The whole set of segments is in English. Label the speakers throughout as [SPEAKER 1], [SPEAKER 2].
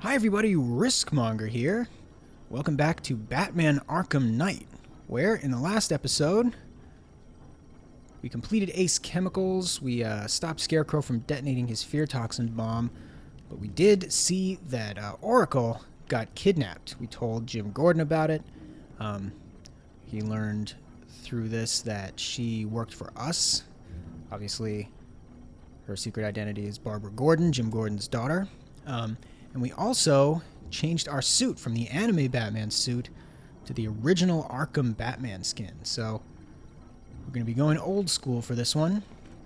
[SPEAKER 1] Hi everybody, Riskmonger here. Welcome back to Batman Arkham Knight, where in the last episode we completed Ace Chemicals, we stopped Scarecrow from detonating his fear toxin bomb, but we did see that Oracle got kidnapped. We told Jim Gordon about it. He learned through this that she worked for us. Obviously, her secret identity is Barbara Gordon, Jim Gordon's daughter. And we also changed our suit from the anime Batman suit to the original Arkham Batman skin. So we're going to be going old school for this one.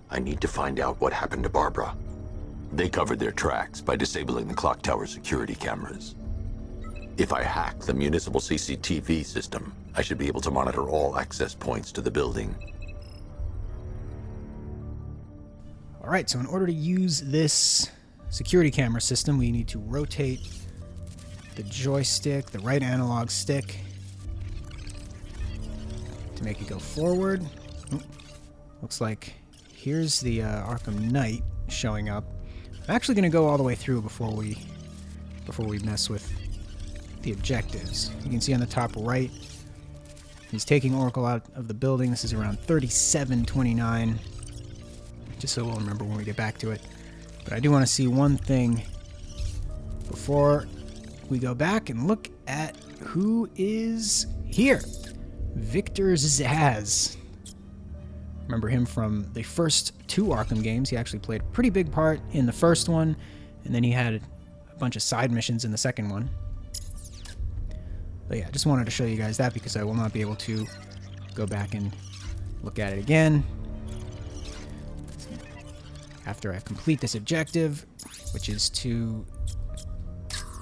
[SPEAKER 2] I need to find out what happened to Barbara. They covered their tracks by disabling the clock tower security cameras. If I hack the municipal CCTV system, I should be able to monitor all access points to the building.
[SPEAKER 1] All right, so in order to use this security camera system, we need to rotate the joystick, the right analog stick, to make it go forward. Oh, looks like here's the Arkham Knight showing up. I'm actually going to go all the way through before we mess with the objectives. You can see on the top right, he's taking Oracle out of the building. This is around 3729, just so we'll remember when we get back to it. But I do want to see one thing before we go back and look at who is here. Victor Zsasz. Remember him from the first two Arkham games. He actually played a pretty big part in the first one, and then he had a bunch of side missions in the second one. But yeah, just wanted to show you guys that because I will not be able to go back and look at it again after I complete this objective, which is to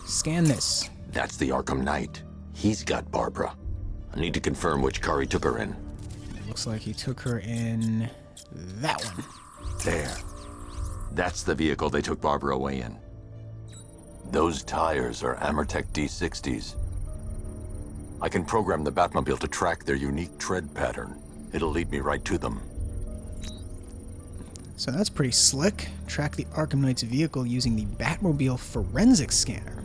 [SPEAKER 1] scan this.
[SPEAKER 2] That's the Arkham Knight. He's got Barbara. I need to confirm which car he took her in.
[SPEAKER 1] It looks like he took her in that one.
[SPEAKER 2] There. That's the vehicle they took Barbara away in. Those tires are Amertech D60s. I can program the Batmobile to track their unique tread pattern. It'll lead me right to them.
[SPEAKER 1] So that's pretty slick. Track the Arkham Knight's vehicle using the Batmobile forensic scanner.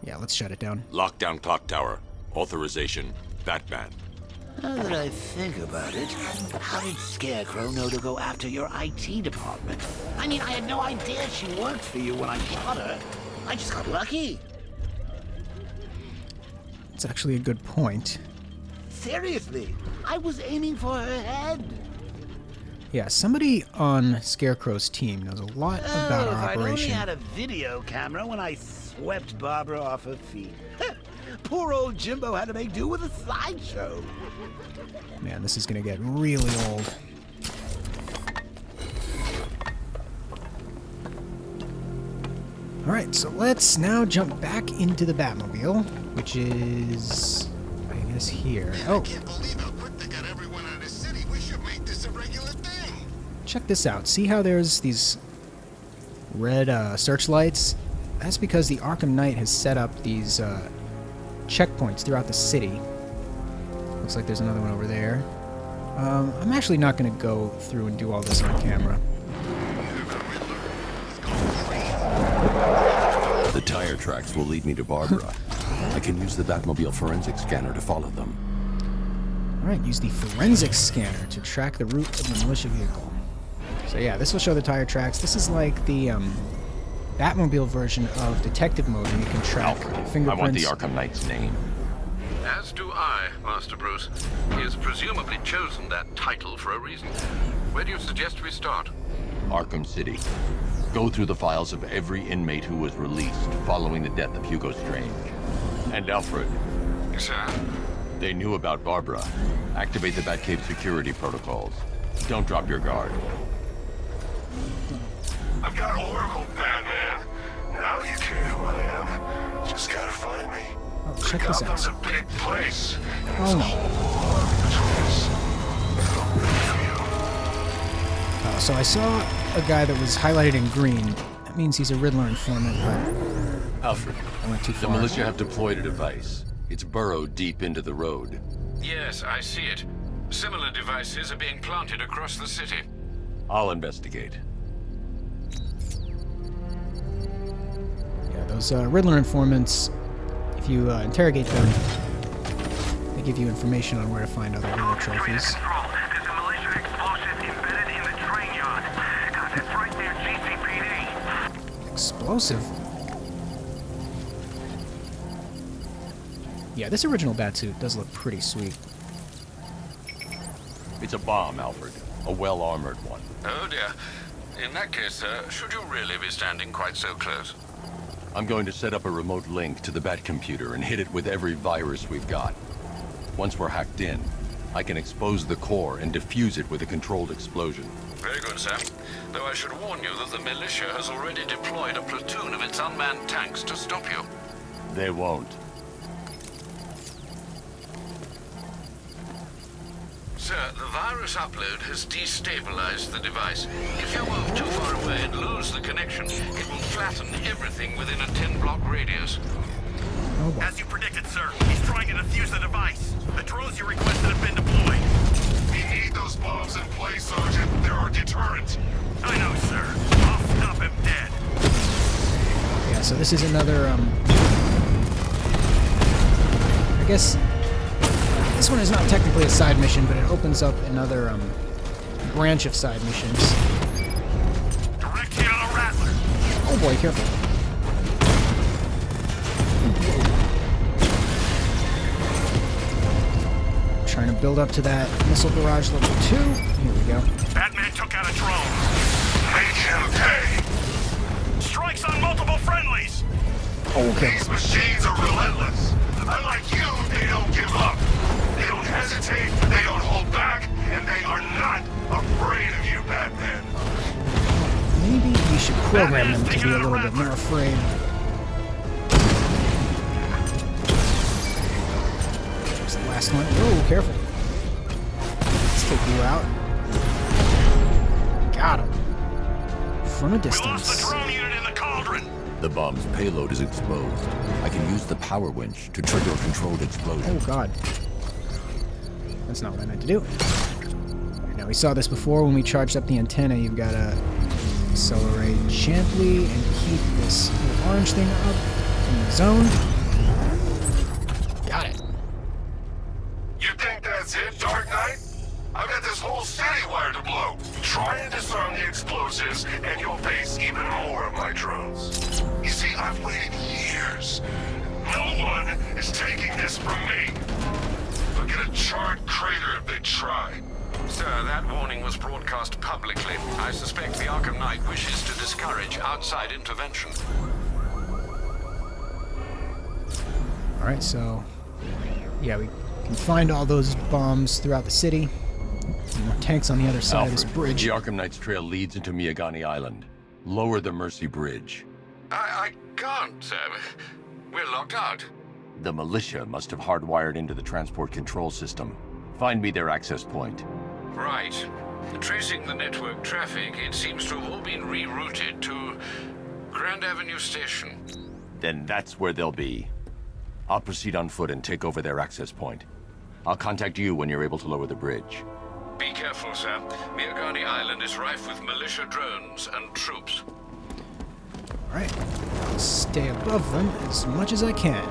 [SPEAKER 1] Yeah, let's shut it down.
[SPEAKER 3] Lockdown clock tower. Authorization, Batman.
[SPEAKER 4] Now that I think about it, how did Scarecrow know to go after your IT department? I mean, I had no idea she worked for you when I shot her. I just got lucky.
[SPEAKER 1] It's actually a good point.
[SPEAKER 4] Seriously, I was aiming for her head.
[SPEAKER 1] Yeah, somebody on Scarecrow's team knows a lot about our
[SPEAKER 4] if I'd only
[SPEAKER 1] operation.
[SPEAKER 4] had a video camera when I swept Barbara off her feet. Poor old Jimbo had to make do with a slideshow.
[SPEAKER 1] Man, this is gonna get really old. Alright, so let's now jump back into the Batmobile, which is, I guess, here. Oh,
[SPEAKER 5] I can't believe how quick they got everyone out of the city. We should make this a regular thing.
[SPEAKER 1] check this out. See how there's these red searchlights? That's because the Arkham Knight has set up these checkpoints throughout the city. Looks like there's another one over there. I'm actually not going to go through and do all this on camera.
[SPEAKER 2] The tire tracks will lead me to Barbara. I can use the Batmobile forensic scanner to follow them.
[SPEAKER 1] Alright, use the forensic scanner to track the route of the militia vehicle. So yeah, this will show the tire tracks. This is like the Batmobile version of detective mode where you can track fingerprints.
[SPEAKER 2] I want the Arkham Knight's name.
[SPEAKER 6] As do I, Master Bruce. He has presumably chosen that title for a reason. Where do you suggest we start?
[SPEAKER 2] Arkham City. Go through the files of every inmate who was released following the death of Hugo Strange. And Alfred.
[SPEAKER 6] Sir?
[SPEAKER 2] They knew about Barbara. Activate the Batcave security protocols. Don't drop your guard.
[SPEAKER 5] I've got Oracle, Batman. Now you care who I am. Just gotta find me.
[SPEAKER 1] Oh, check this out.
[SPEAKER 5] Gotham's a big place. And
[SPEAKER 1] Oh
[SPEAKER 5] there's a
[SPEAKER 1] no.
[SPEAKER 5] whole lot of patrols.
[SPEAKER 1] So I saw a guy that was highlighted in green. That means he's a Riddler informant, but
[SPEAKER 2] Alfred,
[SPEAKER 1] I went too
[SPEAKER 2] the
[SPEAKER 1] far.
[SPEAKER 2] militia have deployed a device. It's burrowed deep into the road.
[SPEAKER 6] Yes, I see it. Similar devices are being planted across the city.
[SPEAKER 2] I'll investigate.
[SPEAKER 1] Yeah, those Riddler informants, if you interrogate them, they give you information on where to find other Riddler trophies.
[SPEAKER 5] Control. There's a militia explosive embedded in the train yard. It's right near GCPD.
[SPEAKER 1] Explosive? Yeah, this original Batsuit does look pretty sweet.
[SPEAKER 2] It's a bomb, Alfred. A well-armored one.
[SPEAKER 6] Oh dear. In that case, sir, should you really be standing quite so close?
[SPEAKER 2] I'm going to set up a remote link to the Bat computer and hit it with every virus we've got. Once we're hacked in, I can expose the core and defuse it with a controlled explosion.
[SPEAKER 6] Very good, sir. Though I should warn you that the militia has already deployed a platoon of its unmanned tanks to stop you.
[SPEAKER 2] They won't.
[SPEAKER 6] Sir, the virus upload has destabilized the device. If you move too far away and lose the connection, it will flatten everything within a 10-block radius.
[SPEAKER 1] Oh boy.
[SPEAKER 5] As you predicted, sir, he's trying to defuse the device. The drones you requested have been deployed. We need those bombs in place, Sergeant. They're our deterrent. I know, sir. I'll stop him dead.
[SPEAKER 1] Yeah, so this is another, I guess this one is not technically a side mission, but it opens up another, branch of side missions.
[SPEAKER 5] Direct hit on the Rattler.
[SPEAKER 1] Oh boy, careful. Trying to build up to that missile barrage level 2. Here we go.
[SPEAKER 5] Batman took out a drone. Make him pay. Strikes on multiple friendlies.
[SPEAKER 1] Okay.
[SPEAKER 5] These machines are relentless. Unlike you, they don't give up. They don't hesitate, they don't hold back, and they are not afraid of you, Batman.
[SPEAKER 1] Maybe we should program them to be a little bit more afraid. There's the last one. Whoa, careful. Let's take you out. Got him. From a
[SPEAKER 5] We lost
[SPEAKER 1] distance.
[SPEAKER 5] the drone unit in the cauldron.
[SPEAKER 2] The bomb's payload is exposed. I can use the power winch to trigger a controlled explosion.
[SPEAKER 1] Oh god. That's not what I meant to do. Alright, now we saw this before when we charged up the antenna. You've got to accelerate gently and keep this little orange thing up in the zone. Got it.
[SPEAKER 5] You think that's it, Dark Knight? I've got this whole city wired to blow. Try and disarm the explosives, and you'll face even more of my drones. You see, I've waited years. No one is taking this from me. They'll get a charred crater if they try.
[SPEAKER 6] Sir, that warning was broadcast publicly. I suspect the Arkham Knight wishes to discourage outside intervention.
[SPEAKER 1] Alright, so yeah, we can find all those bombs throughout the city. More tanks on the other side of this bridge.
[SPEAKER 2] The Arkham Knight's trail leads into Miyagani Island. Lower the Mercy Bridge.
[SPEAKER 6] I can't, sir. We're locked out.
[SPEAKER 2] The militia must have hardwired into the transport control system. Find me their access point.
[SPEAKER 6] Right. Tracing the network traffic, it seems to have all been rerouted to Grand Avenue Station.
[SPEAKER 2] Then that's where they'll be. I'll proceed on foot and take over their access point. I'll contact you when you're able to lower the bridge.
[SPEAKER 6] Be careful, sir. Miyagani Island is rife with militia drones and troops.
[SPEAKER 1] Alright. I'll stay above them as much as I can.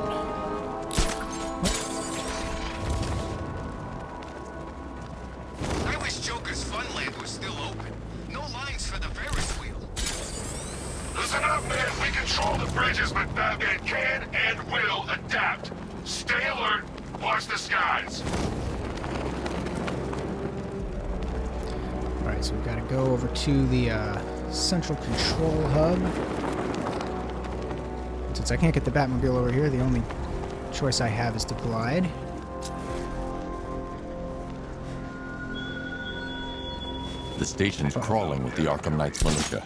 [SPEAKER 7] I wish Joker's Funland was still open. No lines for the Ferris wheel.
[SPEAKER 5] Listen up, man. We control the bridges, but Batman can and will adapt. Stay alert. Watch the skies.
[SPEAKER 1] Alright, so we've got to go over to the central control hub. Since I can't get the Batmobile over here, the only choice I have is to glide.
[SPEAKER 2] The station's crawling with the Arkham Knight's militia.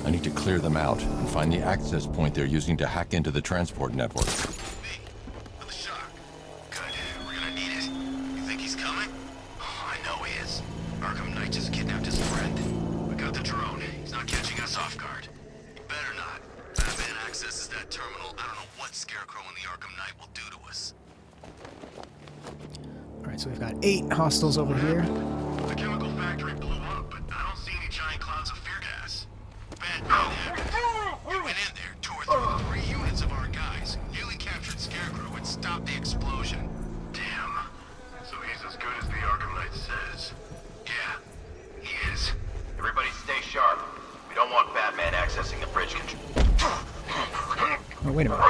[SPEAKER 2] I need to clear them out and find the access point they're using to hack into the transport network.
[SPEAKER 7] Me. For the shock. Good. We're gonna need it. You think he's coming? Oh, I know he is. Arkham Knight just kidnapped his friend. We got the drone. He's not catching us off guard. He better not. Batman accesses that terminal. I don't know what Scarecrow and the Arkham Knight will do to us.
[SPEAKER 1] Alright, so we've got 8 hostiles over here.
[SPEAKER 7] The chemical factory blew up, but I don't see any giant clouds of fear gas. Batman, we went in there 2 or 3
[SPEAKER 1] wait a minute.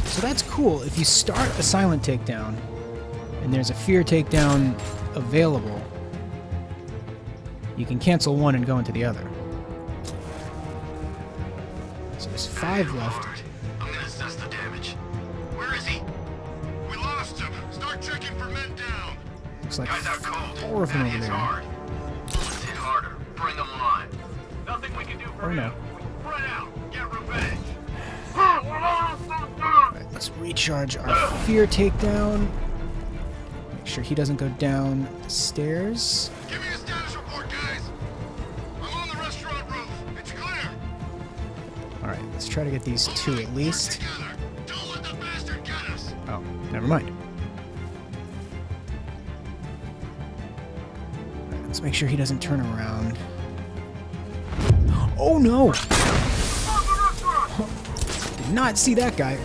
[SPEAKER 1] So that's cool. If you start a silent takedown, and there's a fear takedown available, you can cancel one and go into the other. So there's 5 left.
[SPEAKER 7] I'm gonna assess the damage. Where is he? We lost him. Start checking for men down.
[SPEAKER 1] Looks like
[SPEAKER 7] Guys out cold.
[SPEAKER 1] 4 of them
[SPEAKER 7] That
[SPEAKER 1] over
[SPEAKER 7] hits
[SPEAKER 1] there.
[SPEAKER 7] hard. Bullets hit harder. Bring them on. Nothing we can do for
[SPEAKER 1] Oh no.
[SPEAKER 7] him. Spread out. Get revenge.
[SPEAKER 1] Alright, let's recharge our fear takedown. Make sure he doesn't go down the stairs.
[SPEAKER 7] Give me a status report, guys. I'm on the restaurant roof. It's clear.
[SPEAKER 1] Alright, let's try to get these 2 at least.
[SPEAKER 7] Together. Don't let the bastard get us.
[SPEAKER 1] Oh, never mind. Alright, let's make sure he doesn't turn around. Oh no! Did not see that guy.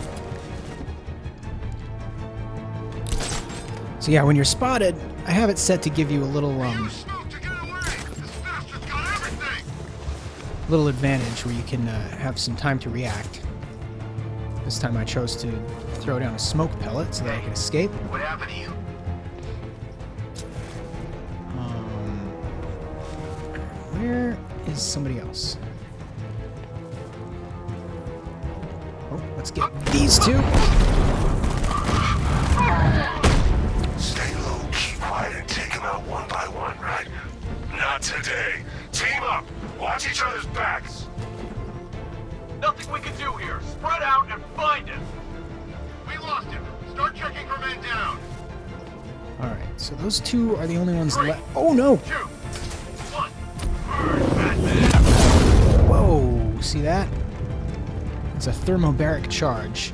[SPEAKER 1] So yeah, when you're spotted, I have it set to give you a little
[SPEAKER 7] Smoke to get away. This bastard's got everything.
[SPEAKER 1] little advantage where you can have some time to react. This time I chose to throw down a smoke pellet so that I could escape.
[SPEAKER 7] What happened to you?
[SPEAKER 1] Where is somebody else? Oh, let's get these 2.
[SPEAKER 5] Stay low, keep quiet, and take them out one by one, right? Not today. Team up. Watch each other's backs.
[SPEAKER 7] Nothing we can do here. Spread out and find him. We lost him. Start checking for men down.
[SPEAKER 1] Alright, so those 2 are the only ones left. Oh no!
[SPEAKER 7] 2, 1.
[SPEAKER 1] Whoa, see that? It's a thermobaric charge.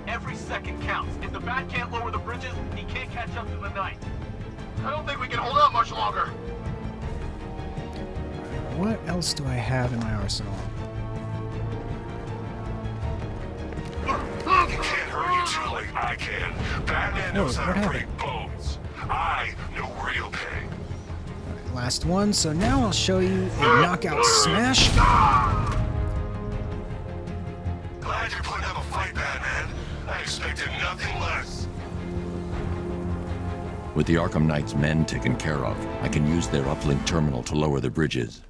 [SPEAKER 7] Every second counts. If the bat can't lower the bridges, he can't catch up to the Knight. I don't think we can hold out much longer.
[SPEAKER 1] What else do I have in my arsenal?
[SPEAKER 5] He can't hurt you too like I can. Batman knows
[SPEAKER 1] Oh,
[SPEAKER 5] how to
[SPEAKER 1] what
[SPEAKER 5] break bones. I know real pain.
[SPEAKER 1] Alright, last one, so now I'll show you a knockout smash.
[SPEAKER 5] Glad you're putting up a fight, Batman. I expected nothing less.
[SPEAKER 2] With the Arkham Knight's men taken care of, I can use their uplink terminal to lower the bridges.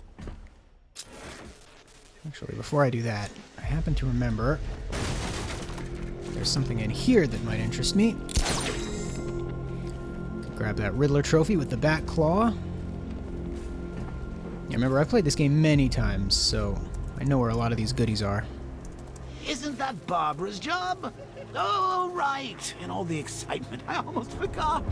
[SPEAKER 1] Actually, before I do that, I happen to remember there's something in here that might interest me. Grab that Riddler trophy with the bat claw. Yeah, remember, I've played this game many times, so I know where a lot of these goodies are.
[SPEAKER 4] Isn't that Barbara's job? Oh, right. In all the excitement, I almost forgot.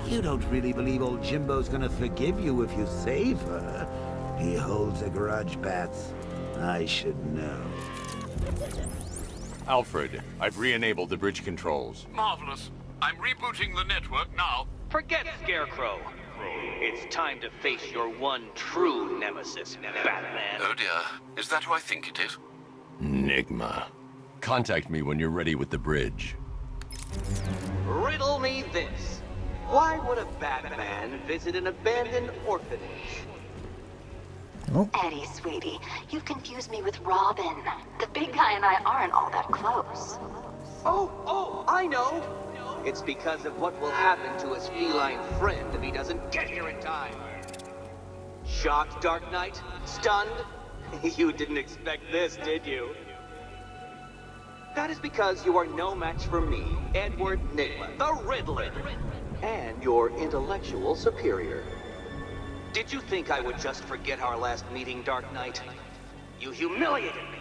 [SPEAKER 4] You don't really believe old Jimbo's gonna forgive you if you save her. He holds a grudge, Bats. I should know.
[SPEAKER 3] Alfred, I've re-enabled the bridge controls.
[SPEAKER 6] Marvelous. I'm rebooting the network now.
[SPEAKER 8] Forget Scarecrow. It's time to face your one true nemesis, Batman.
[SPEAKER 6] Oh dear. Is that who I think it is?
[SPEAKER 2] Enigma. Contact me when you're ready with the bridge.
[SPEAKER 8] Riddle me this. Why would a Batman visit an abandoned orphanage?
[SPEAKER 1] Oh,
[SPEAKER 9] Eddie, sweetie, you've confused me with Robin. The big guy and I aren't all that close.
[SPEAKER 8] Oh, I know. It's because of what will happen to his feline friend if he doesn't get here in time. Shocked, Dark Knight? Stunned? You didn't expect this, did you? That is because you are no match for me, Edward Nigma, the Riddler, and your intellectual superior. Did you think I would just forget our last meeting, Dark Knight? You humiliated me.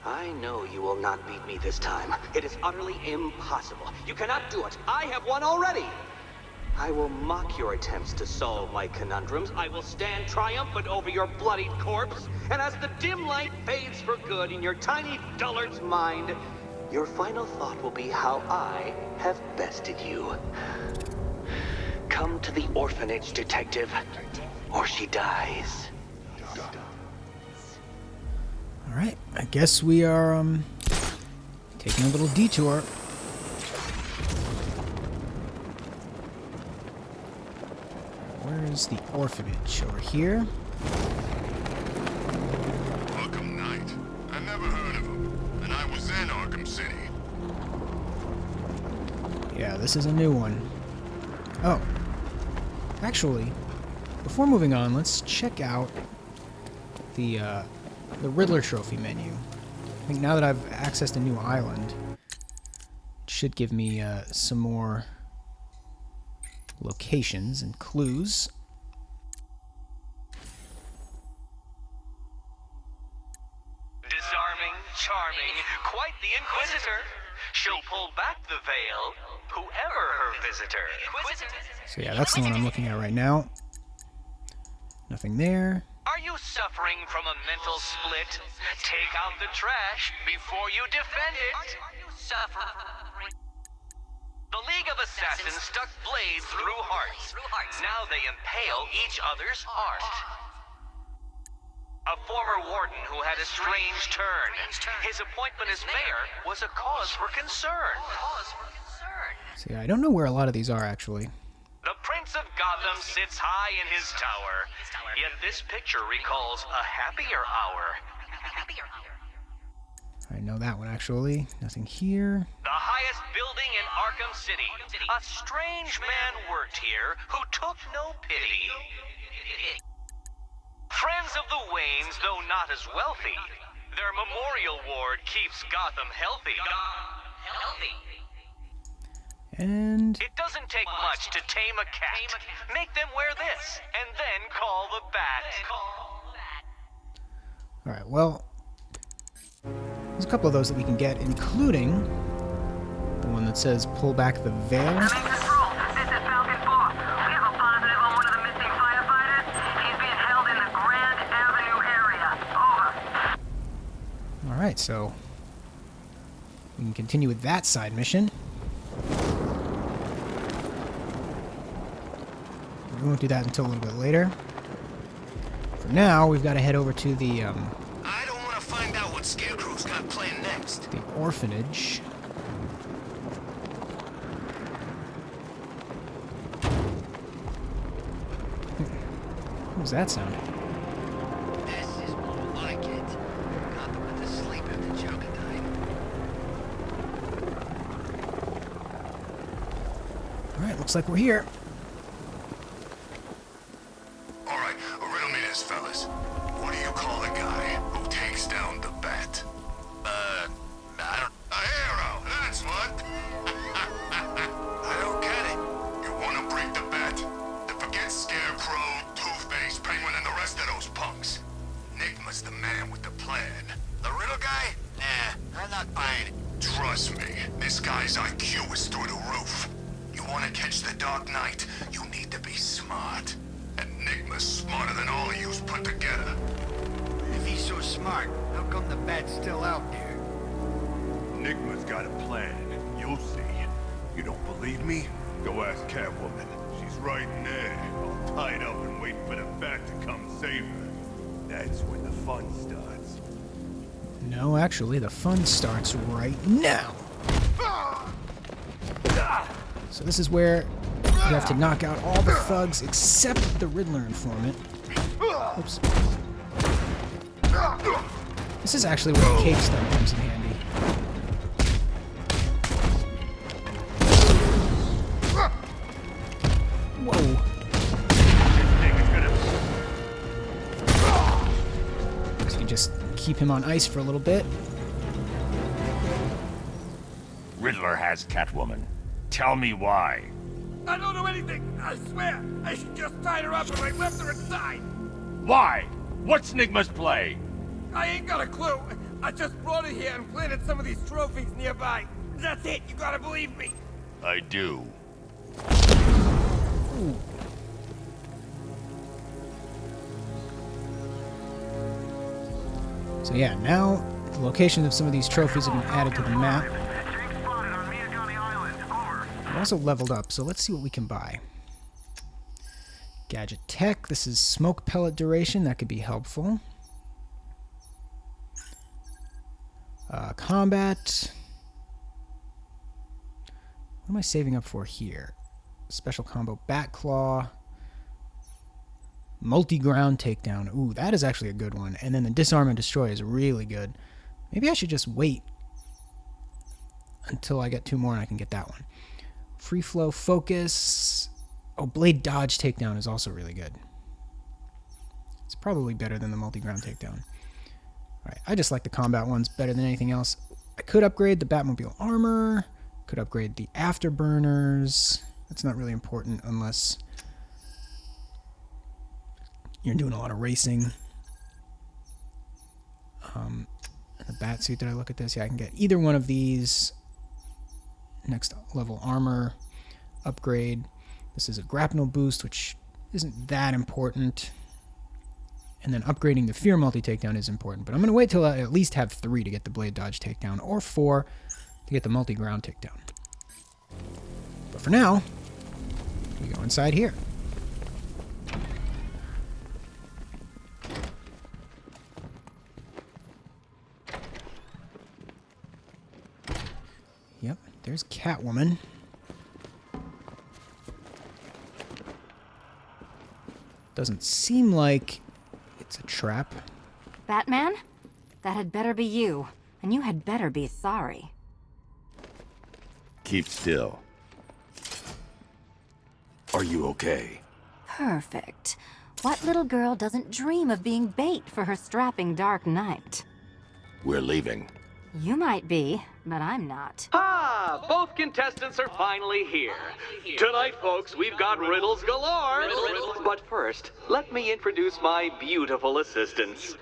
[SPEAKER 8] I know you will not beat me this time. It is utterly impossible. You cannot do it. I have won already. I will mock your attempts to solve my conundrums. I will stand triumphant over your bloodied corpse. And as the dim light fades for good in your tiny dullard's mind, your final thought will be how I have bested you. Come to the orphanage, detective, or she dies.
[SPEAKER 1] alright. I guess we are, taking a little detour. Where Where's the orphanage? Over here.
[SPEAKER 5] Arkham Knight. I never heard of him, and I was in Arkham City.
[SPEAKER 1] Yeah, this is a new one. Oh. Actually, before moving on, let's check out the Riddler trophy menu. I think now that I've accessed a new island, it should give me some more locations and clues.
[SPEAKER 8] Disarming, charming, quite the Inquisitor. She'll pull back the veil, whoever her visitor.
[SPEAKER 1] So yeah, that's the one I'm looking at right now. Nothing there.
[SPEAKER 8] Are you suffering from a mental split? Take out the trash before you defend it. Are you suffering? The League of Assassins stuck blades through hearts. Now they impale each other's heart. A former warden who had a strange turn. His appointment as mayor was a cause for concern.
[SPEAKER 1] So yeah, I don't know where a lot of these are actually.
[SPEAKER 8] The Prince of Gotham sits high in his tower, yet this picture recalls a happier hour.
[SPEAKER 1] I know that one actually. Nothing here.
[SPEAKER 8] The highest building in Arkham City. A strange man worked here who took no pity. Friends of the Waynes, though not as wealthy, their memorial ward keeps Gotham healthy.
[SPEAKER 1] And
[SPEAKER 8] It doesn't take much to tame a cat. Make them wear this, and then call the bat.
[SPEAKER 1] alright, well, there's a couple of those that we can get, including the one that says pull back the veil.
[SPEAKER 10] This is Falcon 4. We have a positive on one of the missing firefighters. He's being held in the Grand Avenue area. Over.
[SPEAKER 1] Alright, so we can continue with that side mission. We won't do that until a little bit later. For now, we've got to head over to the
[SPEAKER 7] I don't want to find out what Scarecrow's got planned next.
[SPEAKER 1] orphanage. What was that sound?
[SPEAKER 7] This is more like it. Gotham went to sleep after Joker died.
[SPEAKER 1] Alright, looks like we're here.
[SPEAKER 5] All right, riddle me this, fellas. What do you call a guy who takes down the bat?
[SPEAKER 7] I don't...
[SPEAKER 5] A hero, that's what.
[SPEAKER 7] I don't get it.
[SPEAKER 5] You want to break the bat? Then forget Scarecrow, Two-Face, Penguin, and the rest of those punks. Enigma's the man with the plan.
[SPEAKER 7] The riddle guy? Nah, I'm not buying it.
[SPEAKER 5] Trust me, this guy's IQ is through the roof. You want to catch the Dark Knight, you need to be smart. Enigma's smarter than all of yous put together.
[SPEAKER 7] If he's so smart, how come the bat's still out there?
[SPEAKER 5] Enigma's got a plan. You'll see. You don't believe me? Go ask Catwoman. She's right in there, all tied up and waiting for the bat to come save her. That's when the fun starts.
[SPEAKER 1] No, actually, the fun starts right now. So this is where you have to knock out all the thugs except the Riddler informant. Oops. This is actually where the cape stun comes in handy. Whoa. So you can just keep him on ice for a little bit.
[SPEAKER 11] Riddler has Catwoman. Tell me why.
[SPEAKER 12] I don't know anything. I swear. I just tied her up and I left her inside.
[SPEAKER 11] Why? What's Nigma's play?
[SPEAKER 12] I ain't got a clue. I just brought her here and planted some of these trophies nearby. That's it. You gotta believe me.
[SPEAKER 11] I do.
[SPEAKER 1] Ooh. So yeah, now the locations of some of these trophies have been added to the map. We're also leveled up, so let's see what we can buy. Gadget tech, this is smoke pellet duration, that could be helpful. Combat. What am I saving up for here? Special combo Bat Claw. Multi-ground takedown. Ooh, that is actually a good one. And then the disarm and destroy is really good. Maybe I should just wait until I get 2 more and I can get that one. Free flow focus. Oh, blade dodge takedown is also really good. It's probably better than the multi-ground takedown. Alright, I just like the combat ones better than anything else. I could upgrade the Batmobile armor. Could upgrade the afterburners. That's not really important unless you're doing a lot of racing. The bat suit, did I look at this? Yeah, I can get either one of these. Next level armor upgrade. This is a grapnel boost, which isn't that important. And then upgrading the fear multi takedown is important. But I'm going to wait till I at least have 3 to get the blade dodge takedown, or 4 to get the multi-ground takedown. But for now, we go inside here. Yep, there's Catwoman. Doesn't seem like it's a trap.
[SPEAKER 13] Batman? That had better be you, and you had better be sorry.
[SPEAKER 11] Keep still.
[SPEAKER 2] Are you okay?
[SPEAKER 13] Perfect. What little girl doesn't dream of being bait for her strapping Dark Knight?
[SPEAKER 2] We're leaving.
[SPEAKER 13] You might be, but I'm not.
[SPEAKER 8] Ah, both contestants are finally here. Tonight, folks, we've got riddles galore. But first, let me introduce my beautiful assistants.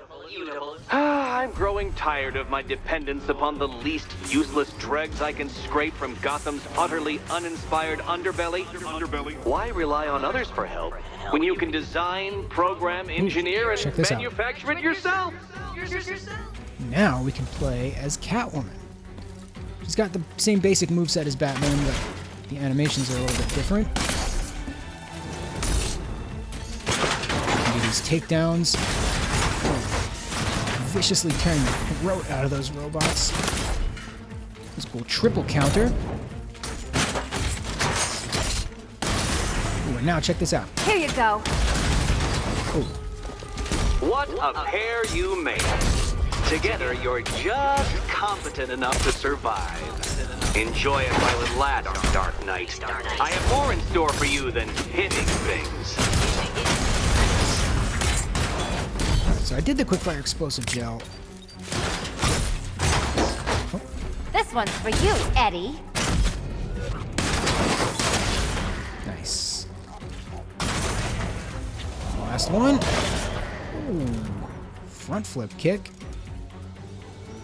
[SPEAKER 8] I'm growing tired of my dependence upon the least useless dregs I can scrape from Gotham's utterly uninspired underbelly. Why rely on others for help when you can design, program, engineer, and manufacture it yourself?
[SPEAKER 1] Now we can play as Catwoman. She's got the same basic moveset as Batman, but the animations are a little bit different. You can do these takedowns. Viciously tearing the throat out of those robots. This cool triple counter. Ooh, and now check this out.
[SPEAKER 13] Here you go.
[SPEAKER 1] Oh.
[SPEAKER 8] What a pair you make. Together, you're just competent enough to survive. Enjoy it while it lasts, Dark Knight. I have more in store for you than hitting things.
[SPEAKER 1] So I did the quickfire explosive gel. Oh.
[SPEAKER 13] This one's for you, Eddie.
[SPEAKER 1] Nice. Last one. Ooh. Front flip kick.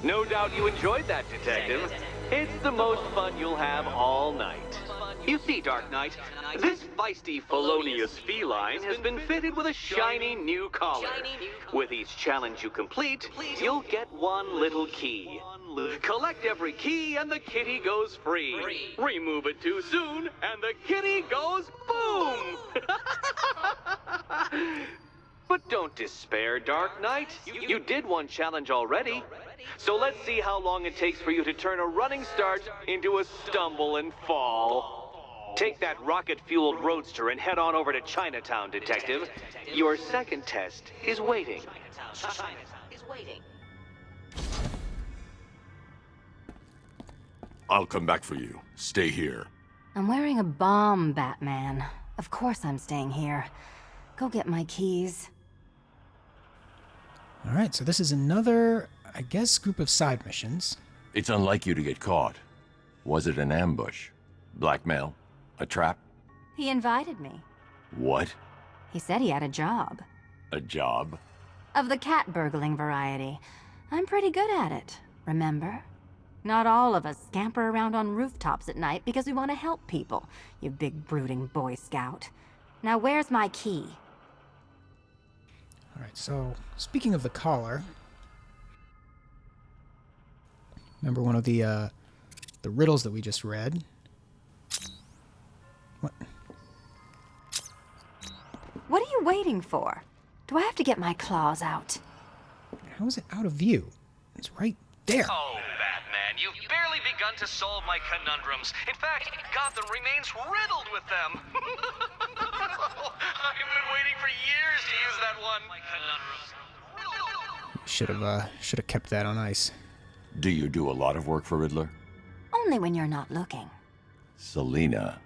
[SPEAKER 8] No doubt you enjoyed that, Detective. It's the most fun you'll have all night. You see, Dark Knight, this feisty, felonious feline has been fitted with a shiny new collar. With each challenge you complete, you'll get one little key. Collect every key and the kitty goes free. Remove it too soon and the kitty goes boom! But don't despair, Dark Knight. You did one challenge already. So let's see how long it takes for you to turn a running start into a stumble and fall. Take that rocket-fueled roadster and head on over to Chinatown, Detective. Your second test is waiting.
[SPEAKER 3] I'll come back for you. Stay here.
[SPEAKER 13] I'm wearing a bomb, Batman. Of course I'm staying here. Go get my keys.
[SPEAKER 1] Alright, so this is another, I guess, group of side missions.
[SPEAKER 2] It's unlike you to get caught. Was it an ambush? Blackmail? A trap?
[SPEAKER 13] He invited me.
[SPEAKER 2] What?
[SPEAKER 13] He said he had a job.
[SPEAKER 2] A job?
[SPEAKER 13] Of the cat burgling variety. I'm pretty good at it, remember? Not all of us scamper around on rooftops at night because we want to help people, you big brooding Boy Scout. Now where's my key?
[SPEAKER 1] Alright, so speaking of the collar, remember one of the riddles that we just read? What?
[SPEAKER 13] What are you waiting for? Do I have to get my claws out?
[SPEAKER 1] How is it out of view? It's right there.
[SPEAKER 8] Oh, Batman, you've barely begun to solve my conundrums. In fact, Gotham remains riddled with them.
[SPEAKER 6] I've been waiting for years to use that one.
[SPEAKER 1] Should have kept that on ice.
[SPEAKER 2] Do you do a lot of work for Riddler?
[SPEAKER 13] Only when you're not looking.
[SPEAKER 2] Selina.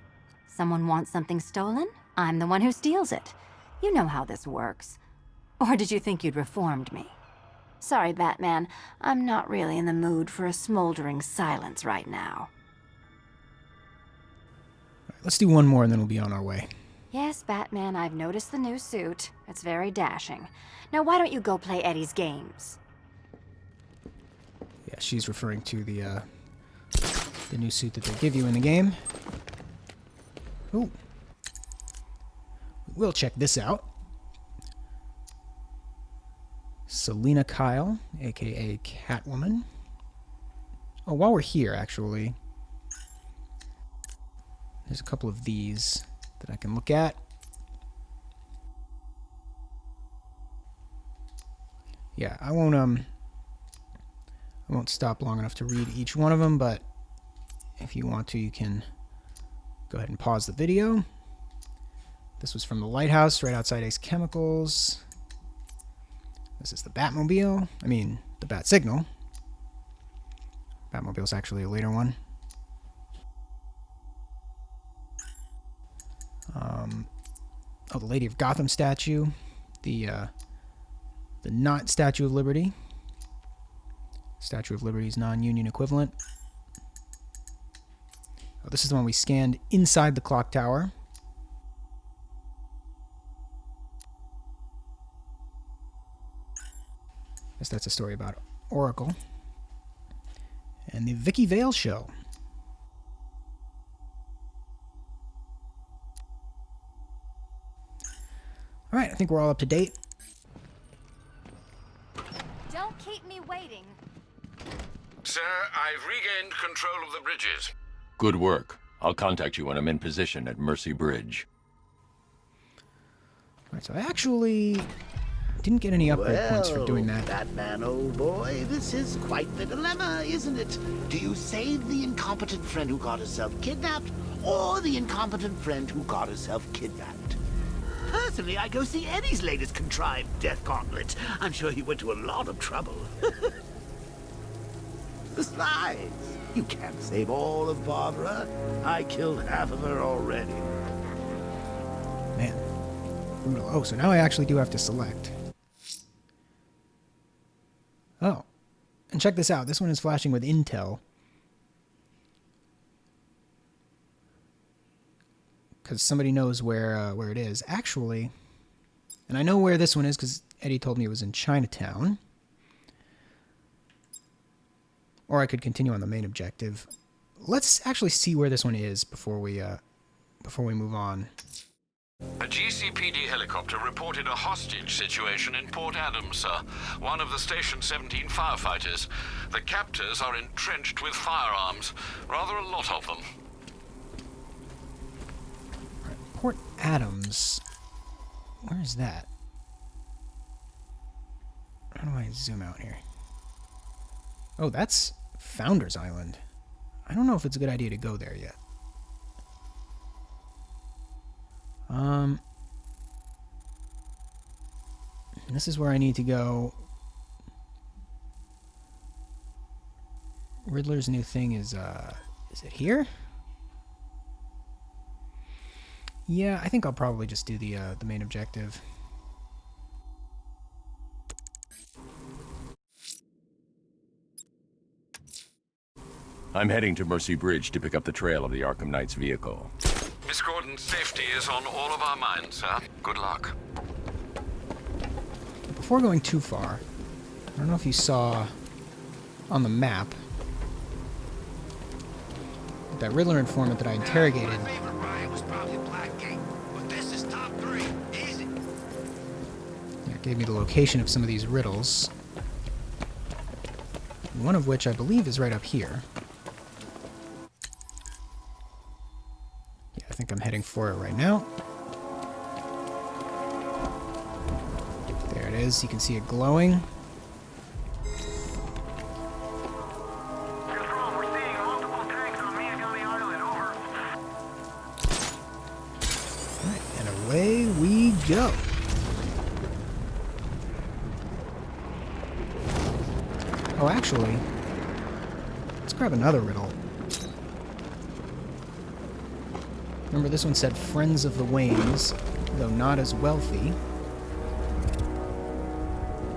[SPEAKER 13] Someone wants something stolen? I'm the one who steals it. You know how this works. Or did you think you'd reformed me? Sorry, Batman. I'm not really in the mood for a smoldering silence right now.
[SPEAKER 1] Let's do one more and then we'll be on our way.
[SPEAKER 13] Yes, Batman, I've noticed the new suit. It's very dashing. Now why don't you go play Eddie's games?
[SPEAKER 1] Yeah, she's referring to the new suit that they give you in the game. Ooh. We'll check this out. Selina Kyle, aka Catwoman. Oh, while we're here, actually, there's a couple of these that I can look at. Yeah, I won't stop long enough to read each one of them, but if you want to, you can go ahead and pause the video. This was from the lighthouse right outside Ace Chemicals. This is the Batmobile. I mean, the Bat Signal. Batmobile's actually a later one. Oh, the Lady of Gotham statue. The not Statue of Liberty. Statue of Liberty's non-union equivalent. Oh, this is the one we scanned inside the clock tower. Guess that's a story about Oracle. And the Vicky Vale show. All right, I think we're all up to date.
[SPEAKER 13] Don't keep me waiting.
[SPEAKER 6] Sir, I've regained control of the bridges.
[SPEAKER 2] Good work. I'll contact you when I'm in position at Mercy Bridge.
[SPEAKER 1] All right, so I actually didn't get any upgrade points for doing that.
[SPEAKER 4] Batman, old boy, this is quite the dilemma, isn't it? Do you save the incompetent friend who got herself kidnapped, or the incompetent friend who got herself kidnapped? Personally, I go see Eddie's latest contrived death gauntlet. I'm sure he went to a lot of trouble. Besides, you can't save all of Barbara. I killed half of her already.
[SPEAKER 1] Man, brutal. Oh, so now I actually do have to select. Oh, and check this out. This one is flashing with Intel. Because somebody knows where it is. Actually, and I know where this one is because Eddie told me it was in Chinatown. Or I could continue on the main objective. Let's actually see where this one is before we move on.
[SPEAKER 6] A GCPD helicopter reported a hostage situation in Port Adams, sir. One of the Station 17 firefighters. The captors are entrenched with firearms. Rather a lot of them.
[SPEAKER 1] Port Adams. Where is that? How do I zoom out here? Oh, that's Founders Island. I don't know if it's a good idea to go there yet. This is where I need to go. Riddler's new thing is it here? Yeah, I think I'll probably just do the main objective.
[SPEAKER 2] I'm heading to Mercy Bridge to pick up the trail of the Arkham Knight's vehicle.
[SPEAKER 6] Miss Gordon's safety is on all of our minds, sir. Good luck.
[SPEAKER 1] Before going too far, I don't know if you saw on the map that Riddler informant that I interrogated. Yeah, it gave me the location of some of these riddles. One of which I believe is right up here. Yeah, I think I'm heading for it right now. There it is. You can see it glowing. away we go. Oh, actually, let's grab another riddle. Remember, this one said Friends of the Waynes, though not as wealthy.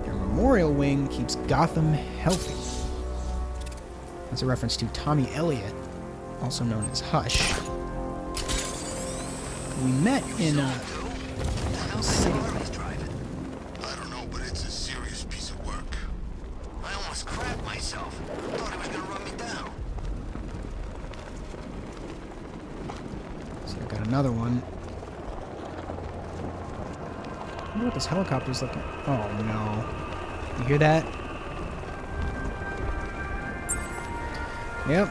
[SPEAKER 1] Their memorial wing keeps Gotham healthy. That's a reference to Tommy Elliott, also known as Hush. We met in City.
[SPEAKER 7] I don't know, but it's a serious piece of work. I almost crapped myself. Thought he was gonna run me down.
[SPEAKER 1] So I got another one. I wonder what this helicopter's looking. Oh no. You hear that? Yep.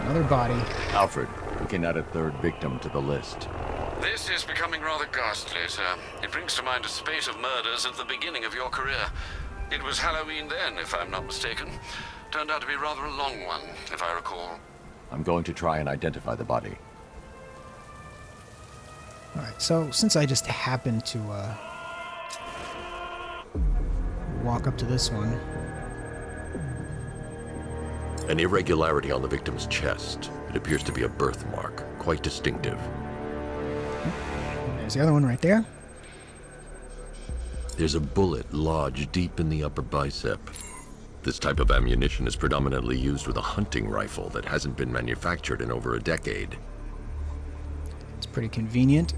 [SPEAKER 1] Another body.
[SPEAKER 2] Alfred, we can add a third victim to the list.
[SPEAKER 6] This is becoming rather ghastly, sir. It brings to mind a spate of murders at the beginning of your career. It was Halloween then, if I'm not mistaken. Turned out to be rather a long one, if I recall.
[SPEAKER 2] I'm going to try and identify the body.
[SPEAKER 1] Alright, so since I just happened to walk up to this one.
[SPEAKER 2] An irregularity on the victim's chest. It appears to be a birthmark, quite distinctive.
[SPEAKER 1] There's the other one right there.
[SPEAKER 2] There's a bullet lodged deep in the upper bicep. This type of ammunition is predominantly used with a hunting rifle that hasn't been manufactured in over a decade.
[SPEAKER 1] It's pretty convenient.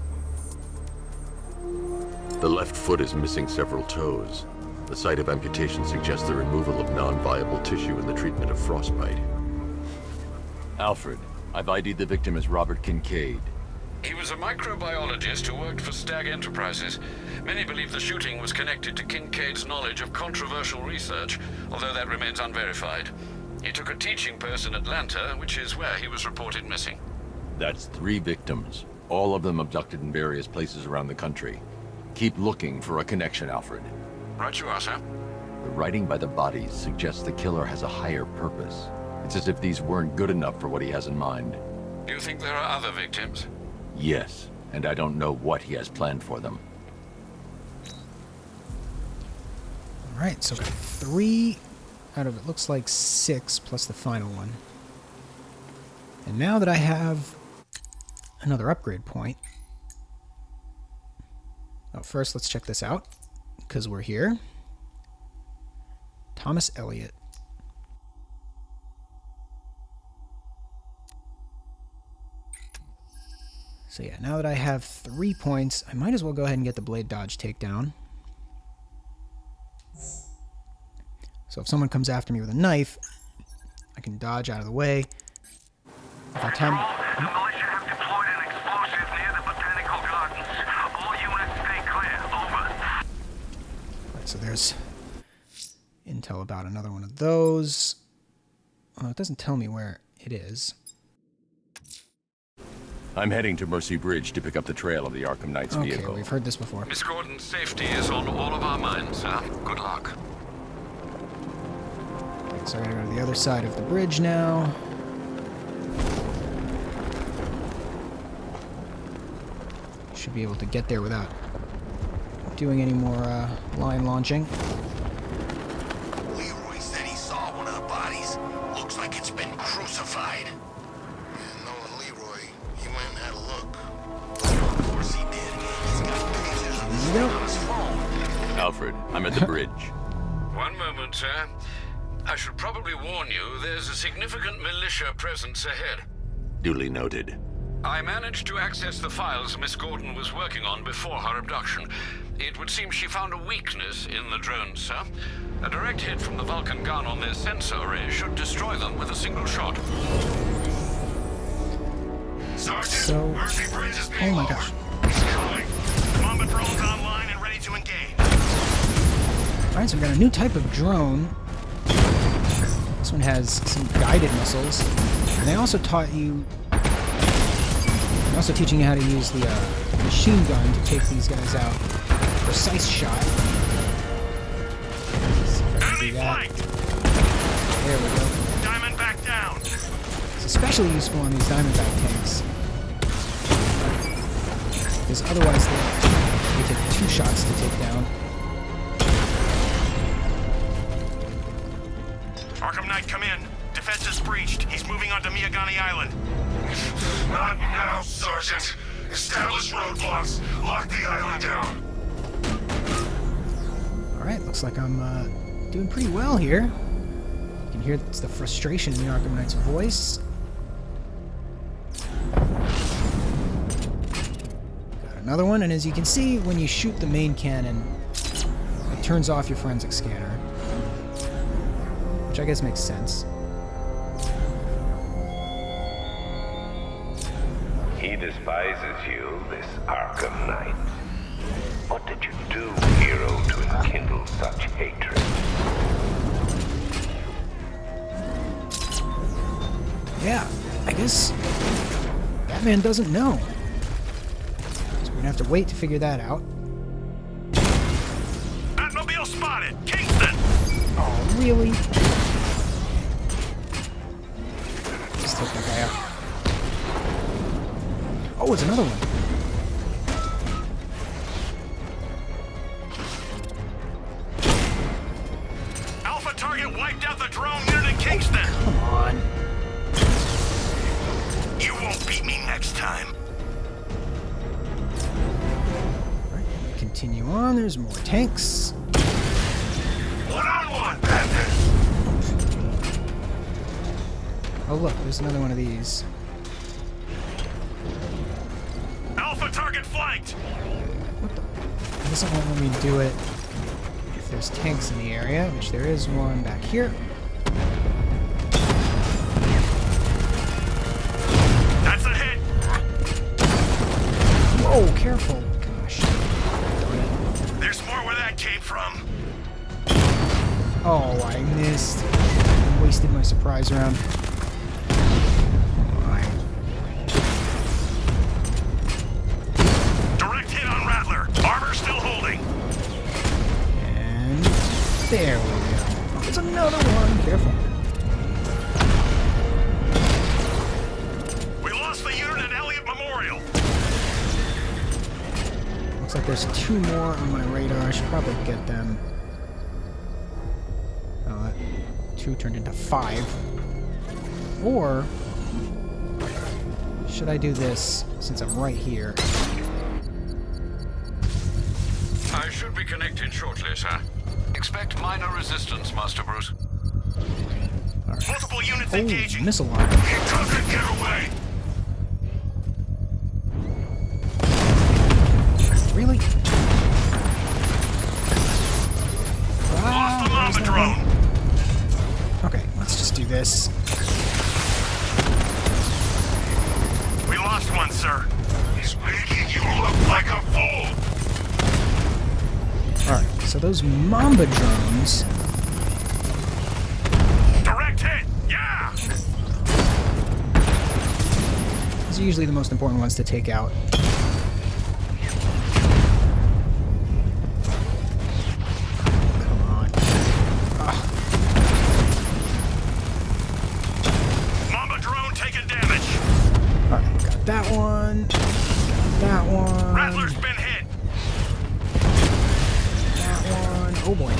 [SPEAKER 2] The left foot is missing several toes. The site of amputation suggests the removal of non-viable tissue in the treatment of frostbite. Alfred, I've ID'd the victim as Robert Kincaid.
[SPEAKER 6] He was a microbiologist who worked for Stag Enterprises. Many believe the shooting was connected to Kincaid's knowledge of controversial research, although that remains unverified. He took a teaching post in Atlanta, which is where he was reported missing.
[SPEAKER 2] That's 3 victims, all of them abducted in various places around the country. Keep looking for a connection, Alfred.
[SPEAKER 6] Right you are, sir.
[SPEAKER 2] The writing by the bodies suggests the killer has a higher purpose. It's as if these weren't good enough for what he has in mind.
[SPEAKER 6] Do you think there are other victims?
[SPEAKER 2] Yes, and I don't know what he has planned for them.
[SPEAKER 1] Alright, so got 3 out of it looks like 6 plus the final one. And now that I have another upgrade point. Oh, first let's check this out, because we're here. Thomas Elliott. So yeah, now that I have 3 points, I might as well go ahead and get the blade dodge takedown. So if someone comes after me with a knife, I can dodge out of the way. If I time...
[SPEAKER 10] The militia have deployed an explosive near the botanical gardens. All units stay clear. Over.
[SPEAKER 1] Right, so there's intel about another one of those. It doesn't tell me where it is.
[SPEAKER 2] I'm heading to Mercy Bridge to pick up the trail of the Arkham Knight's vehicle.
[SPEAKER 1] Okay, we've heard this before.
[SPEAKER 6] Miss Gordon's safety is on all of our minds, sir. Good luck.
[SPEAKER 1] So I gotta go to the other side of the bridge now. Should be able to get there without doing any more line launching.
[SPEAKER 7] Leroy said he saw one of the bodies. Looks like it's been crucified. And knowing Leroy, he went and had a look. Of course he did. He's got pictures of this on his phone.
[SPEAKER 2] Alfred, I'm at the bridge.
[SPEAKER 6] One moment, sir. I should probably warn you, there's a significant militia presence ahead.
[SPEAKER 2] Duly noted.
[SPEAKER 6] I managed to access the files Miss Gordon was working on before her abduction. It would seem she found a weakness in the drones, sir. A direct hit from the Vulcan gun on their sensor array should destroy them with a single shot.
[SPEAKER 5] Sergeant, Mercy Bridge is being
[SPEAKER 1] oh my gosh.
[SPEAKER 7] Combat drones online and ready to engage.
[SPEAKER 1] Alright, so we've got a new type of drone. This one has some guided missiles. And they also taught you... They're also teaching you how to use the machine gun to take these guys out. Precise shot. Let's see if I can do that. There we go.
[SPEAKER 7] Diamondback down.
[SPEAKER 1] It's especially useful on these Diamondback tanks. because otherwise they take 2 shots to take down.
[SPEAKER 7] Arkham Knight, come in. Defense is breached. He's moving onto Miyagani Island.
[SPEAKER 5] Not now, Sergeant. Establish roadblocks. Lock the island down.
[SPEAKER 1] Alright, looks like I'm doing pretty well here. You can hear the frustration in the Arkham Knight's voice. Got another one, and as you can see, when you shoot the main cannon, it turns off your forensic scanner. Which I guess makes sense.
[SPEAKER 14] He despises you, this Arkham Knight. What did you do, hero, to enkindle such hatred?
[SPEAKER 1] Yeah, I guess Batman doesn't know. So we're gonna have to wait to figure that out.
[SPEAKER 7] Batmobile spotted! Kingston!
[SPEAKER 1] Oh, really? Let's take that guy out. Oh, it's another one.
[SPEAKER 7] Alpha target wiped out the drone unit in Kingston!
[SPEAKER 1] Come on.
[SPEAKER 7] You won't beat me next time.
[SPEAKER 1] Alright, continue on. There's more tanks.
[SPEAKER 5] One-on-one, Batman.
[SPEAKER 1] Oh, look, there's another one of these.
[SPEAKER 7] Alpha target flanked!
[SPEAKER 1] What the? It doesn't want me to do it if there's tanks in the area, which there is one back here.
[SPEAKER 7] That's a hit!
[SPEAKER 1] Whoa, careful. Gosh. Darn it.
[SPEAKER 7] There's more where that came from.
[SPEAKER 1] Oh, I missed. I wasted my surprise round.
[SPEAKER 7] Direct hit on Rattler. Armor still holding.
[SPEAKER 1] And there we go. Oh, there's another one. Careful.
[SPEAKER 7] We lost the unit at Elliott Memorial.
[SPEAKER 1] Looks like there's 2 more on my radar. I should probably get them. Oh, that 2 turned into 5. Or should I do this since I'm right here?
[SPEAKER 6] I should be connected shortly, sir. Expect minor resistance, Master Bruce.
[SPEAKER 1] Right.
[SPEAKER 7] Multiple units engaging.
[SPEAKER 1] Missile launch.
[SPEAKER 5] He doesn't get away.
[SPEAKER 1] Really?
[SPEAKER 7] Lost the Mamba drone.
[SPEAKER 1] Okay, let's just do this.
[SPEAKER 7] We lost one, sir.
[SPEAKER 5] He's making you look like a fool.
[SPEAKER 1] Alright, so those Mamba drones.
[SPEAKER 7] Direct hit. Yeah.
[SPEAKER 1] These are usually the most important ones to take out. Come on.
[SPEAKER 7] Mamba drone taking damage.
[SPEAKER 1] Alright, got that one. Got that one.
[SPEAKER 7] Rattler's been hit.
[SPEAKER 1] That one. Oh boy.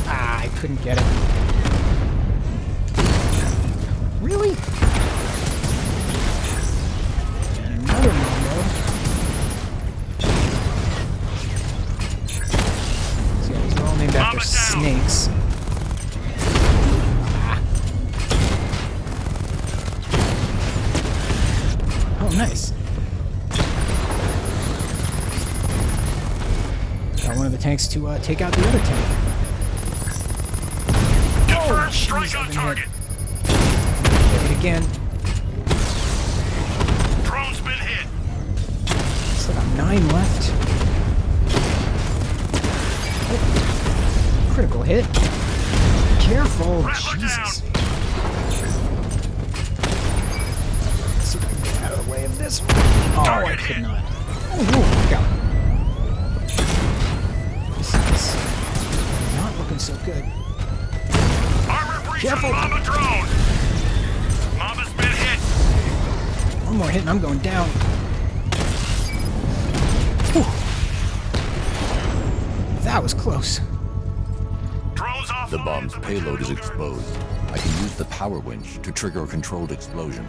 [SPEAKER 1] Ah, I couldn't get it. Really? And another Mambo. So yeah, these are all named after snakes. Ah. Oh, nice. Got one of the tanks to take out the other tank.
[SPEAKER 7] Confirmed strike on target.
[SPEAKER 1] Hit it again.
[SPEAKER 7] Drone's been hit.
[SPEAKER 1] Still got 9 left. Oh. Critical hit. Careful.
[SPEAKER 7] Rattler
[SPEAKER 1] Jesus. Let's see if I can get out of the way of this one. Oh, I
[SPEAKER 7] Target
[SPEAKER 1] could
[SPEAKER 7] hit.
[SPEAKER 1] not. Oh, got it. This is not looking so good.
[SPEAKER 7] Armor breach
[SPEAKER 1] Careful.
[SPEAKER 7] on Mamba drone. Mamba's been hit.
[SPEAKER 1] One more hitting, I'm going down. Whew. That was close.
[SPEAKER 2] The bomb's payload is exposed. I can use the power winch to trigger a controlled explosion.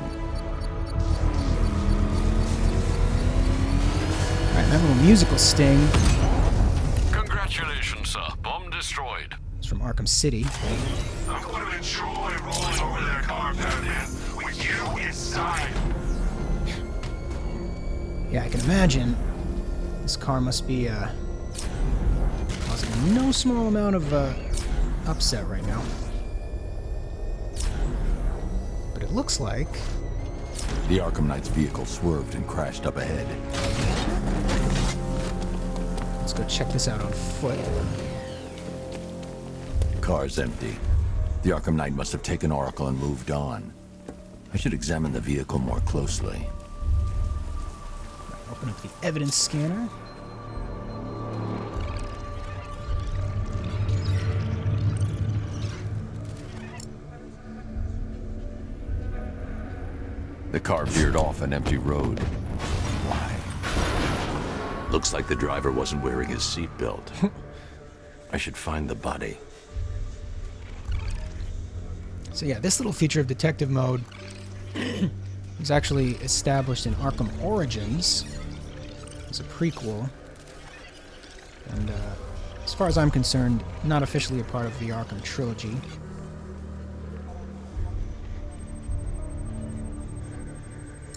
[SPEAKER 1] Alright, that little musical sting.
[SPEAKER 6] Congratulations, sir. Bomb destroyed.
[SPEAKER 1] It's from Arkham City.
[SPEAKER 5] I'm going to enjoy rolling over that car, Batman, with you inside.
[SPEAKER 1] Yeah, I can imagine this car must be causing no small amount of upset right now. But it looks like
[SPEAKER 2] the Arkham Knight's vehicle swerved and crashed up ahead.
[SPEAKER 1] Let's go check this out on foot.
[SPEAKER 2] Car's empty. The Arkham Knight must have taken Oracle and moved on. I should examine the vehicle more closely.
[SPEAKER 1] Open up the evidence scanner.
[SPEAKER 2] The car veered off an empty road. Why? Looks like the driver wasn't wearing his seatbelt. I should find the body.
[SPEAKER 1] So yeah, this little feature of detective mode was actually established in Arkham Origins as a prequel. And as far as I'm concerned, not officially a part of the Arkham trilogy.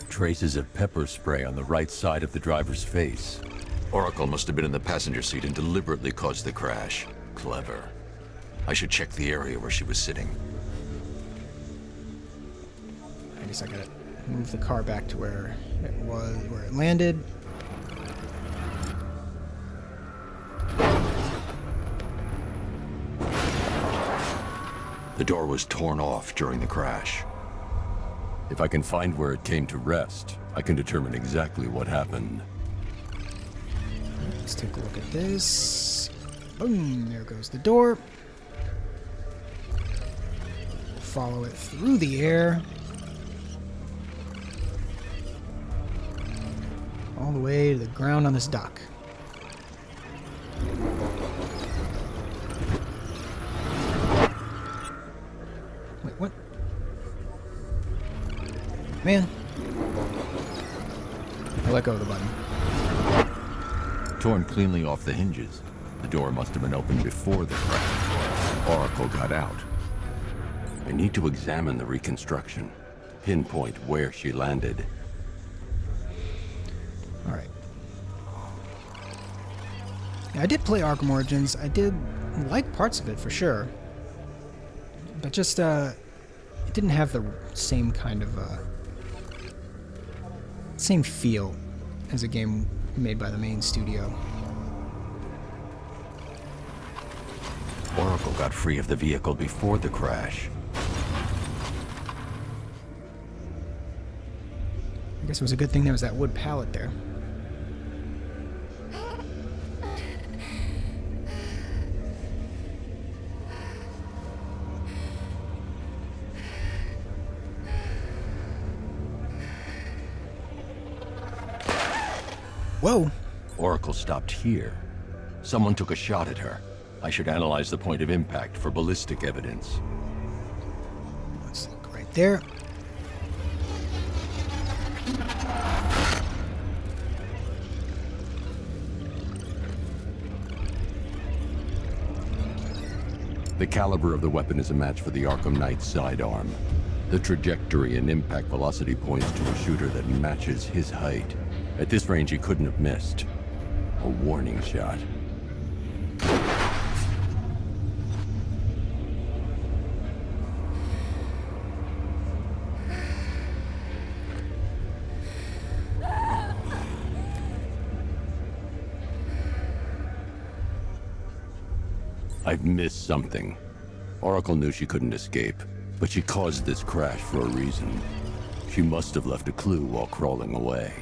[SPEAKER 2] Traces of pepper spray on the right side of the driver's face.
[SPEAKER 3] Oracle must have been in the passenger seat and deliberately caused the crash. Clever. I should check the area where she was sitting.
[SPEAKER 1] I guess I gotta move the car back to where it was, where it landed.
[SPEAKER 2] The door was torn off during the crash. If I can find where it came to rest, I can determine exactly what happened.
[SPEAKER 1] Let's take a look at this. Boom, there goes the door. Follow it through the air. All the way to the ground on this dock. Wait, what? Man. I let go of the button.
[SPEAKER 2] Torn cleanly off the hinges. The door must have been opened before the crash. Oracle got out. I need to examine the reconstruction. Pinpoint where she landed.
[SPEAKER 1] Alright. Yeah, I did play Arkham Origins. I did like parts of it for sure. But just, it didn't have the same kind of, same feel as a game made by the main studio.
[SPEAKER 2] Oracle got free of the vehicle before the crash.
[SPEAKER 1] I guess it was a good thing there was that wood pallet there. Whoa!
[SPEAKER 2] Oracle stopped here. Someone took a shot at her. I should analyze the point of impact for ballistic evidence.
[SPEAKER 1] Let's look right there.
[SPEAKER 2] The caliber of the weapon is a match for the Arkham Knight's sidearm. The trajectory and impact velocity points to a shooter that matches his height. At this range, he couldn't have missed. A warning shot. I've missed something. Oracle knew she couldn't escape, but she caused this crash for a reason. She must have left a clue while crawling away.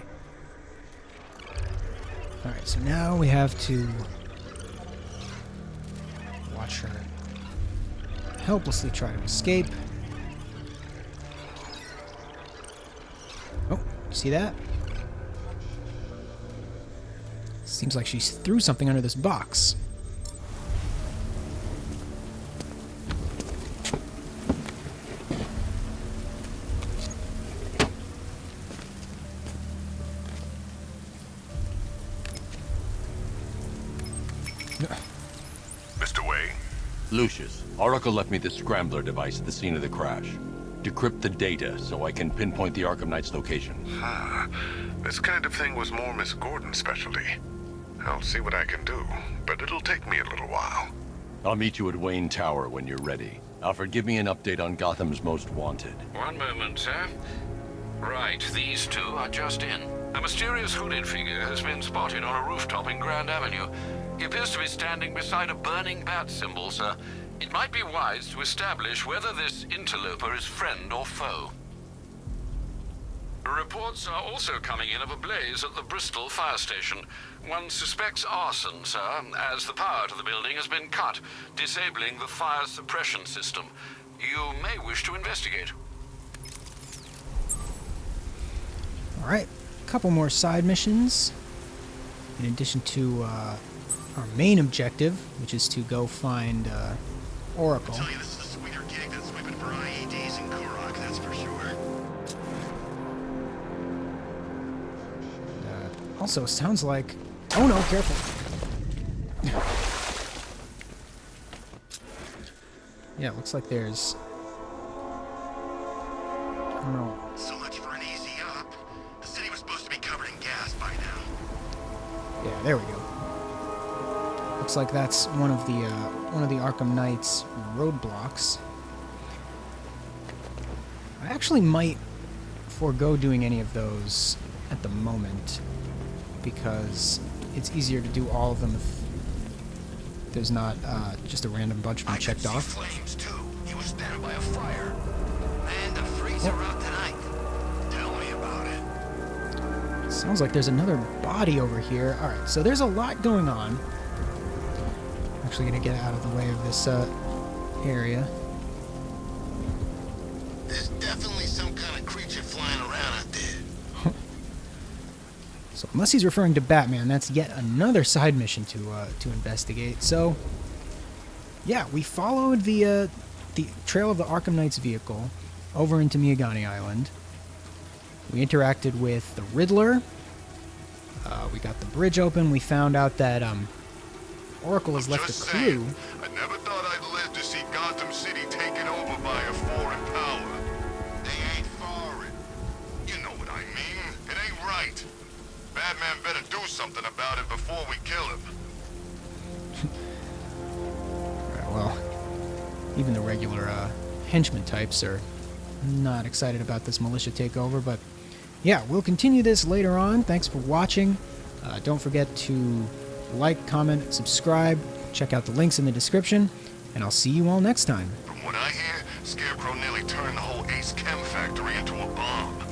[SPEAKER 1] Alright, so now we have to watch her helplessly try to escape. Oh, See that? Seems like she threw something under this box.
[SPEAKER 5] Mr. Wayne?
[SPEAKER 3] Lucius, Oracle left me the scrambler device at the scene of the crash. Decrypt the data so I can pinpoint the Arkham Knight's location.
[SPEAKER 5] This kind of thing was more Miss Gordon's specialty. I'll see what I can do, but it'll take me a little while.
[SPEAKER 3] I'll meet you at Wayne Tower when you're ready. Alfred, give me an update on Gotham's Most Wanted.
[SPEAKER 6] One moment, sir. Right, these two are just in. A mysterious hooded figure has been spotted on a rooftop in Grand Avenue. He appears to be standing beside a burning bat symbol, sir. It might be wise to establish whether this interloper is friend or foe. Reports are also coming in of a blaze at the Bristol fire station. One suspects arson, sir, as the power to the building has been cut, disabling the fire suppression system. You may wish to investigate.
[SPEAKER 1] Alright, a couple more side missions. In addition to our main objective, which is to go find Oracle.
[SPEAKER 7] I tell you, this is a sweeter gig than sweeping for IEDs in Kurok, that's for sure.
[SPEAKER 1] Also, sounds like... Oh no, careful. Yeah, it looks like there's... I don't know.
[SPEAKER 7] So much for an easy up. The city was supposed to be covered in gas by now.
[SPEAKER 1] Yeah, there we go. Looks like that's one of the Arkham Knight's roadblocks. I actually might forego doing any of those at the moment, because it's easier to do all of them if there's not just a random bunch of them checked off.
[SPEAKER 7] Flames too. He was standing by a fire. And a freezer out tonight. Tell me about it.
[SPEAKER 1] Sounds like there's another body over here. Alright, so there's a lot going on. I'm actually gonna get out of the way of this area.
[SPEAKER 7] There's definitely some kind of creature flying around out there.
[SPEAKER 1] So unless he's referring to Batman, that's yet another side mission to investigate. So yeah, we followed the trail of the Arkham Knight's vehicle over into Miagani Island. We interacted with the Riddler. We got the bridge open. We found out that Oracle has left a clue.
[SPEAKER 5] I never thought I'd live to see Gotham City taken over by a foreign power. They ain't foreign. You know what I mean. It ain't right. Batman better do something about it before we kill him.
[SPEAKER 1] Alright, well, even the regular henchman types are not excited about this militia takeover, but yeah, we'll continue this later on. Thanks for watching. Don't forget to like, comment, subscribe, check out the links in the description, and I'll see you all next time.
[SPEAKER 5] From what I hear, Scarecrow nearly turned the whole Ace Chem factory into a bomb.